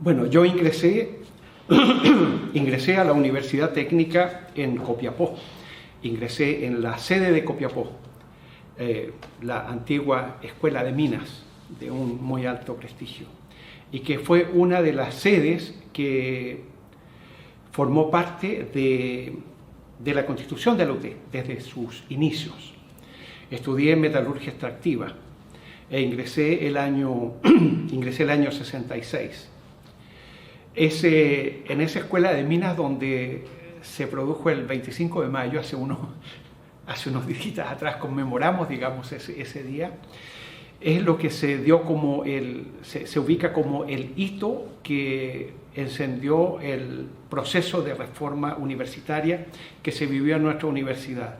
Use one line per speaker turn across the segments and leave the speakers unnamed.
Bueno, yo ingresé a la Universidad Técnica en Copiapó. Ingresé en la sede de Copiapó, la antigua Escuela de Minas, de un muy alto prestigio, y que fue una de las sedes que formó parte de la constitución de la UT desde sus inicios. Estudié metalurgia extractiva e ingresé el año 66. En esa escuela de minas donde se produjo el 25 de mayo, hace unos días atrás conmemoramos, digamos, ese día, es lo que se dio como se ubica como el hito que encendió el proceso de reforma universitaria que se vivió en nuestra universidad.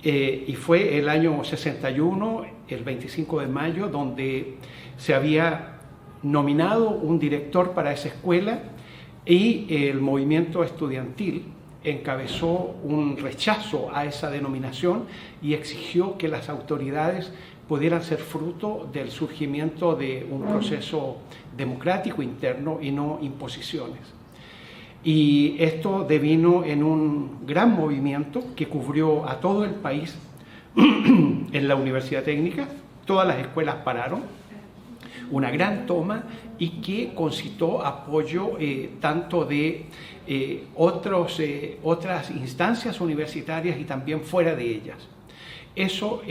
Y fue el año 61, el 25 de mayo, donde se había nominado un director para esa escuela y el movimiento estudiantil encabezó un rechazo a esa denominación y exigió que las autoridades pudieran ser fruto del surgimiento de un proceso democrático interno y no imposiciones. Y esto devino en un gran movimiento que cubrió a todo el país. En la Universidad Técnica todas las escuelas pararon, una gran toma, y que concitó apoyo tanto de otras instancias universitarias y también fuera de ellas. Eso,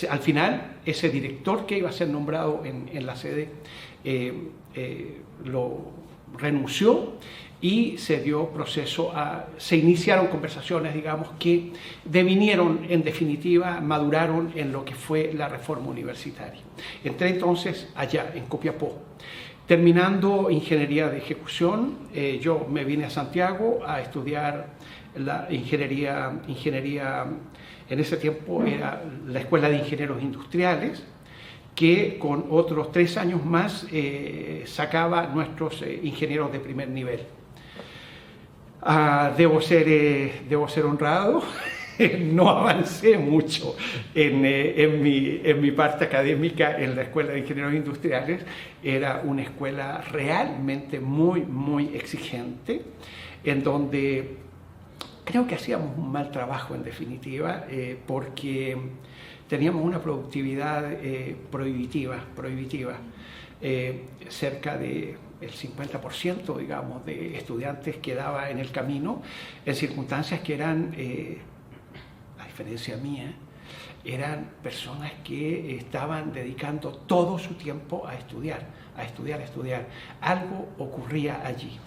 al final, ese director que iba a ser nombrado en la sede lo renunció y se dio proceso se iniciaron conversaciones, digamos, que devinieron, en definitiva, maduraron en lo que fue la reforma universitaria. Entré entonces allá, en Copiapó. Terminando ingeniería de ejecución, yo me vine a Santiago a estudiar la ingeniería, en ese tiempo era la Escuela de Ingenieros Industriales, que con otros 3 años más sacaba nuestros ingenieros de primer nivel. Debo ser honrado, no avancé mucho en mi parte académica en la Escuela de Ingenieros Industriales. Era una escuela realmente muy, muy exigente, en donde creo que hacíamos un mal trabajo, en definitiva, porque teníamos una productividad prohibitiva. Cerca del 50%, digamos, de estudiantes quedaba en el camino en circunstancias que eran, a diferencia mía, eran personas que estaban dedicando todo su tiempo a estudiar. Algo ocurría allí.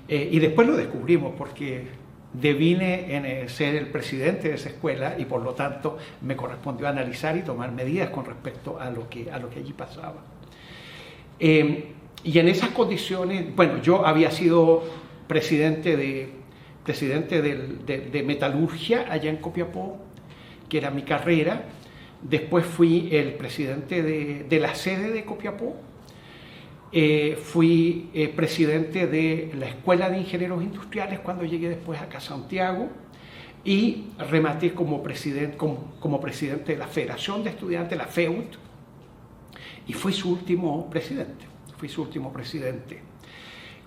Y después lo descubrimos porque devine en ser el presidente de esa escuela y por lo tanto me correspondió analizar y tomar medidas con respecto a lo que allí pasaba. Y en esas condiciones, bueno, yo había sido presidente de metalurgia allá en Copiapó, que era mi carrera. Después fui el presidente de la sede de Copiapó. Fui presidente de la Escuela de Ingenieros Industriales cuando llegué después acá a Santiago, y rematé como presidente de la Federación de Estudiantes, la FEUT, y fui su último presidente.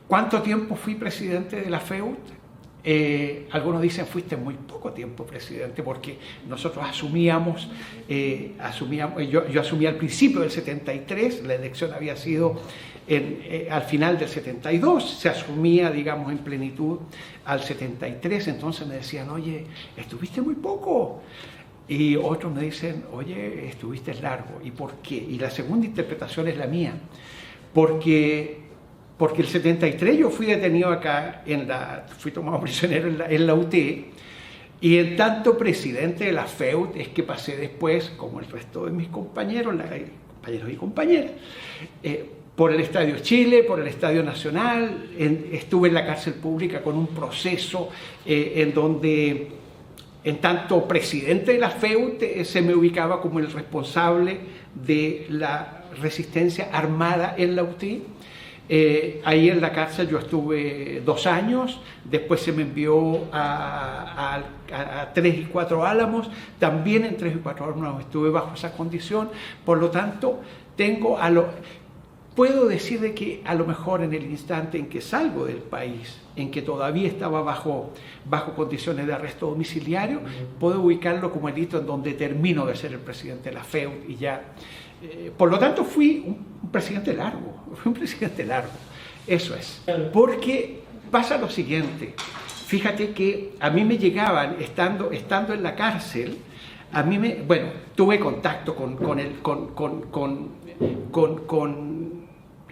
¿Cuánto tiempo fui presidente de la FEUT? Algunos dicen fuiste muy poco tiempo presidente, porque nosotros asumíamos, yo asumí al principio del 73, la elección había sido al final del 72, se asumía, digamos, en plenitud al 73, entonces me decían, oye, estuviste muy poco. Y otros me dicen, oye, estuviste largo. ¿Y por qué? Y la segunda interpretación es la mía, porque el 73 yo fui detenido acá, fui tomado prisionero en la UT, y en tanto presidente de la FEUT es que pasé después, como el resto de mis compañeros y compañeras, por el Estadio Chile, por el Estadio Nacional. Estuve en la cárcel pública con un proceso en donde, en tanto presidente de la FEUT, se me ubicaba como el responsable de la resistencia armada en la UT. Ahí en la cárcel yo estuve 2 años, después se me envió a 3 y 4 Álamos, también en 3 y 4 Álamos estuve bajo esa condición. Por lo tanto, tengo puedo decir de que a lo mejor en el instante en que salgo del país, en que todavía estaba bajo condiciones de arresto domiciliario, puedo ubicarlo como el hito en donde termino de ser el presidente de la FEUT y ya. Por lo tanto, fui un presidente largo, eso es. Porque pasa lo siguiente, fíjate que a mí me llegaban, estando en la cárcel, tuve contacto con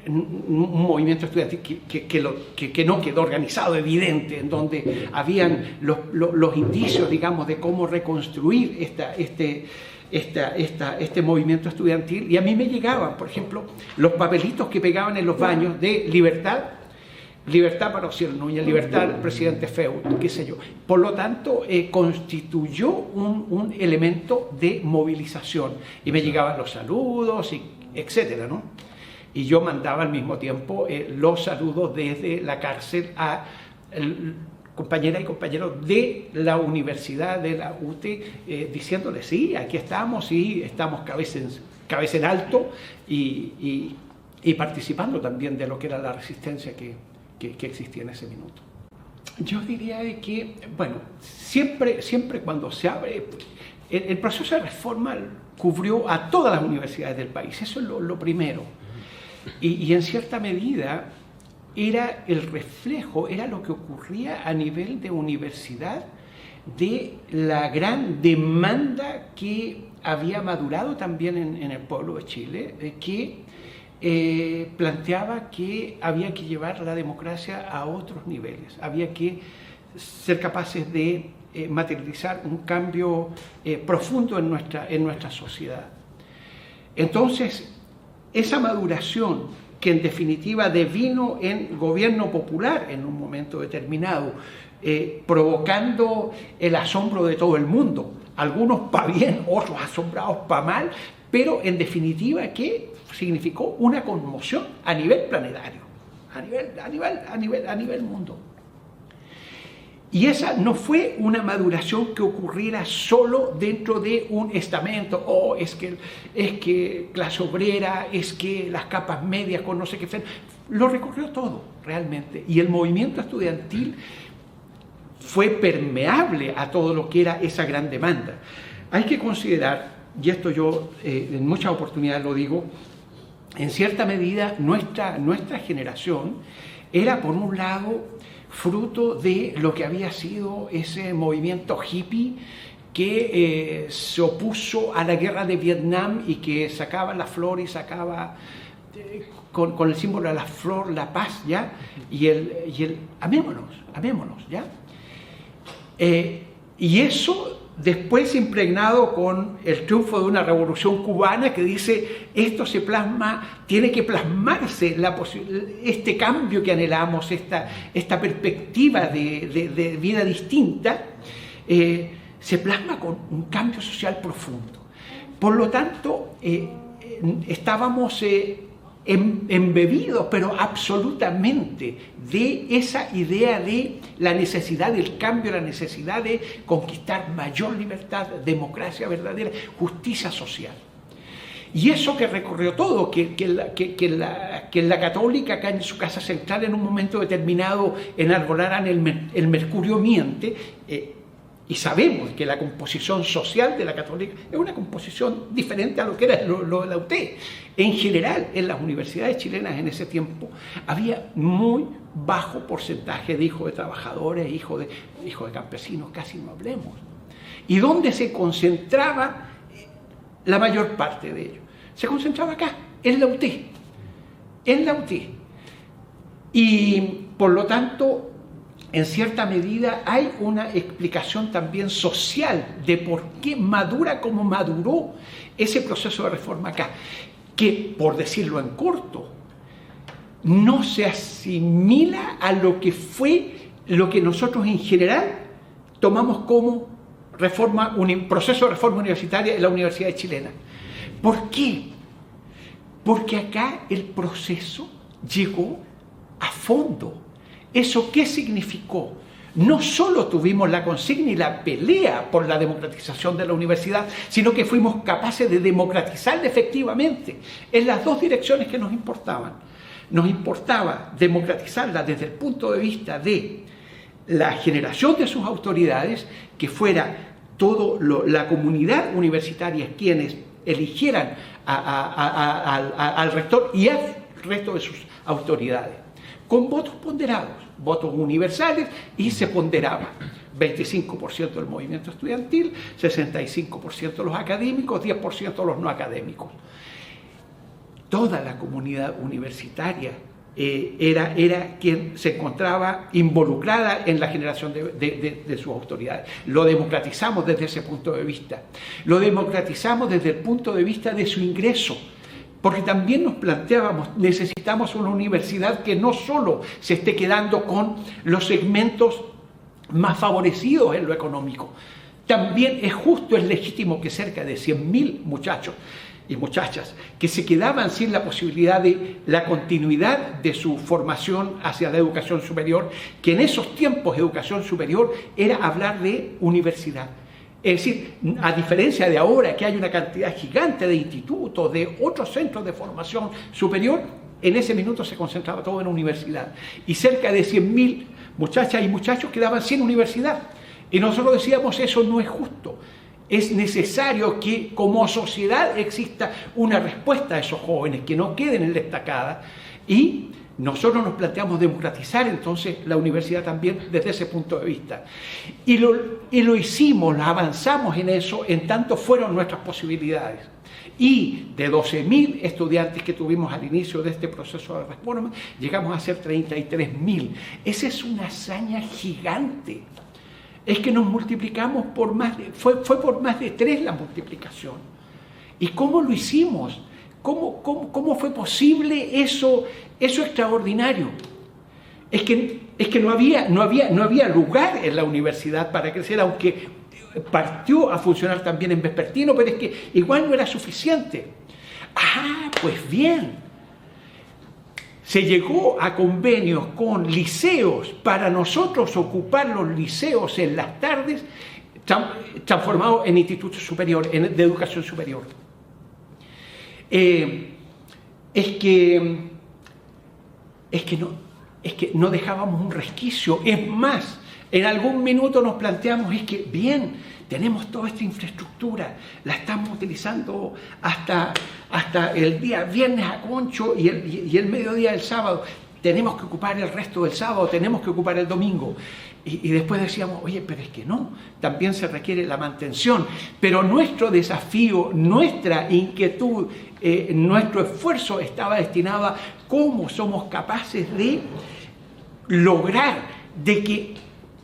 un movimiento estudiantil que no quedó organizado, evidente, en donde habían los indicios, digamos, de cómo reconstruir este movimiento estudiantil, y a mí me llegaban, por ejemplo, los papelitos que pegaban en los baños de libertad para Ociel Núñez, libertad al presidente FEUT, qué sé yo. Por lo tanto, constituyó un elemento de movilización, y me llegaban los saludos, etcétera, ¿no? Y yo mandaba al mismo tiempo los saludos desde la cárcel a compañeras y compañeros de la universidad, de la UTE, diciéndoles, sí, aquí estamos, y estamos cabeza en alto, y participando también de lo que era la resistencia que existía en ese minuto. Yo diría de que, bueno, siempre cuando se abre, el proceso de reforma cubrió a todas las universidades del país, eso es lo primero. Y en cierta medida era el reflejo, era lo que ocurría a nivel de universidad de la gran demanda que había madurado también en el pueblo de Chile, que planteaba que había que llevar la democracia a otros niveles, había que ser capaces de materializar un cambio profundo en nuestra sociedad. Entonces, esa maduración, que en definitiva devino en gobierno popular en un momento determinado, provocando el asombro de todo el mundo, algunos para bien, otros asombrados para mal, pero en definitiva que significó una conmoción a nivel planetario, a nivel mundo. Y esa no fue una maduración que ocurriera solo dentro de un estamento, es que clase obrera, es que las capas medias con no sé qué, lo recorrió todo realmente. Y el movimiento estudiantil fue permeable a todo lo que era esa gran demanda. Hay que considerar, y esto yo en muchas oportunidades lo digo, en cierta medida nuestra generación era, por un lado, fruto de lo que había sido ese movimiento hippie que se opuso a la guerra de Vietnam y que sacaba la flor y sacaba con el símbolo de la flor la paz, ¿ya? Y el amémonos, ¿ya? Y eso después impregnado con el triunfo de una revolución cubana que dice, esto se plasma, tiene que plasmarse este cambio que anhelamos, esta perspectiva de vida distinta, se plasma con un cambio social profundo. Por lo tanto, estábamos embebidos, pero absolutamente, de esa idea de la necesidad del cambio, la necesidad de conquistar mayor libertad, democracia verdadera, justicia social. Y eso que recorrió todo, que la Católica, acá en su casa central, en un momento determinado enarbolaran el Mercurio miente, y sabemos que la composición social de la Católica es una composición diferente a lo que era lo de la UT. En general, en las universidades chilenas en ese tiempo había muy bajo porcentaje de hijos de trabajadores, hijos de campesinos, casi no hablemos. ¿Y dónde se concentraba la mayor parte de ellos? Se concentraba acá, en la UT. Y por lo tanto, en cierta medida hay una explicación también social de por qué madura como maduró ese proceso de reforma acá, que, por decirlo en corto, no se asimila a lo que fue lo que nosotros en general tomamos como proceso de reforma universitaria en la Universidad Chilena. ¿Por qué? Porque acá el proceso llegó a fondo. ¿Eso qué significó? no solo tuvimos la consigna y la pelea por la democratización de la universidad, sino que fuimos capaces de democratizarla efectivamente en las dos direcciones que nos importaban. Nos importaba democratizarla desde el punto de vista de la generación de sus autoridades, que fuera toda la comunidad universitaria quienes eligieran al rector y al resto de sus autoridades, con votos ponderados, votos universales, y se ponderaba 25% del movimiento estudiantil, 65% los académicos, 10% los no académicos. Toda la comunidad universitaria era quien se encontraba involucrada en la generación de sus autoridades. Lo democratizamos desde ese punto de vista. Lo democratizamos desde el punto de vista de su ingreso, porque también nos planteábamos, necesitamos una universidad que no solo se esté quedando con los segmentos más favorecidos en lo económico. También es justo, es legítimo que cerca de 100.000 muchachos y muchachas que se quedaban sin la posibilidad de la continuidad de su formación hacia la educación superior, que en esos tiempos educación superior era hablar de universidad. Es decir, a diferencia de ahora que hay una cantidad gigante de institutos, de otros centros de formación superior, en ese minuto se concentraba todo en la universidad. Y cerca de 100.000 muchachas y muchachos quedaban sin universidad. Y nosotros decíamos, eso no es justo. Es necesario que como sociedad exista una respuesta a esos jóvenes, que no queden en la estacada. Y nosotros nos planteamos democratizar entonces la universidad también desde ese punto de vista. Y lo hicimos, avanzamos en eso, en tanto fueron nuestras posibilidades. Y de 12.000 estudiantes que tuvimos al inicio de este proceso de reforma, llegamos a ser 33.000. Esa es una hazaña gigante. Es que nos multiplicamos por más de, fue por más de 3 la multiplicación. ¿Y cómo lo hicimos? ¿Cómo fue posible eso extraordinario? Es que no había lugar en la universidad para crecer, aunque partió a funcionar también en vespertino, pero es que igual no era suficiente. Ah, pues bien. Se llegó a convenios con liceos para nosotros ocupar los liceos en las tardes, transformados en institutos superiores, de educación superior. Es que no dejábamos un resquicio. Es más, en algún minuto nos planteamos, es que bien, tenemos toda esta infraestructura, la estamos utilizando hasta el día viernes a concho y el mediodía del sábado. Tenemos que ocupar el resto del sábado, tenemos que ocupar el domingo. Y después decíamos, oye, pero es que no, también se requiere la mantención. Pero nuestro desafío, nuestra inquietud, nuestro esfuerzo estaba destinado a cómo somos capaces de lograr de que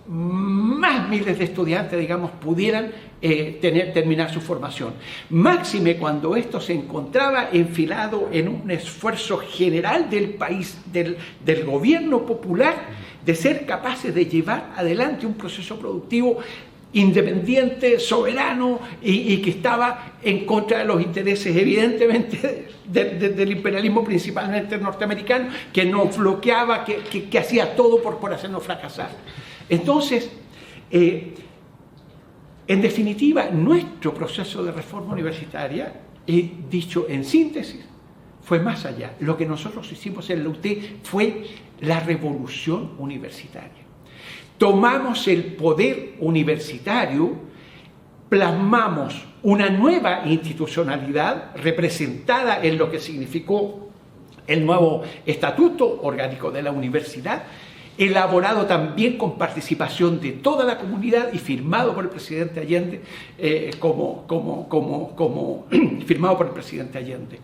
más miles de estudiantes, digamos, pudieran terminar su formación. Máxime cuando esto se encontraba enfilado en un esfuerzo general del país, del gobierno popular, de ser capaces de llevar adelante un proceso productivo independiente, soberano y que estaba en contra de los intereses, evidentemente, del imperialismo, principalmente norteamericano, que nos bloqueaba, que hacía todo por hacernos fracasar. Entonces, en definitiva, nuestro proceso de reforma universitaria, dicho en síntesis, fue más allá. Lo que nosotros hicimos en la UT fue la revolución universitaria. Tomamos el poder universitario, plasmamos una nueva institucionalidad representada en lo que significó el nuevo estatuto orgánico de la universidad, elaborado también con participación de toda la comunidad y firmado por el presidente Allende, firmado por el presidente Allende.